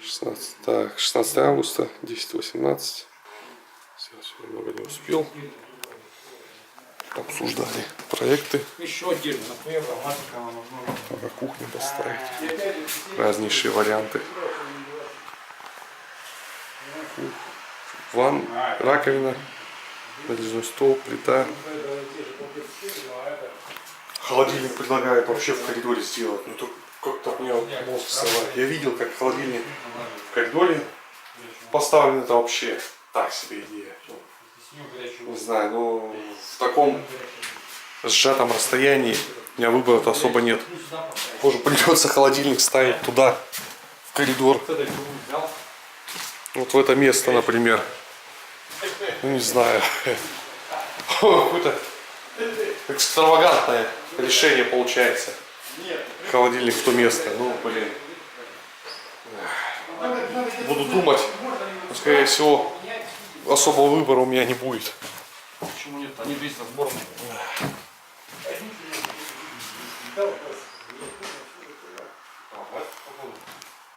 16, так, 16 августа, 10:18. Сейчас немного не успел. Обсуждали проекты. Еще отдельно, например, графика нужно. Пока кухню поставить. Разнейшие варианты. Ван, раковина, нарезной стол, плита. Холодильник предлагают вообще в коридоре сделать. Ну то как-то мне мозг вставать. Я видел, как холодильник в коридоре поставлен, это вообще так себе идея. Не знаю, но в таком сжатом расстоянии у меня выбора-то особо нет. Позже придется холодильник ставить туда, в коридор. Вот в это место, например. Ну не знаю. Какое-то экстравагантное решение получается. Холодильник в то место. Ну, блин. Буду думать. Но, скорее всего, особого выбора у меня не будет. Почему нет? Они весь разбор.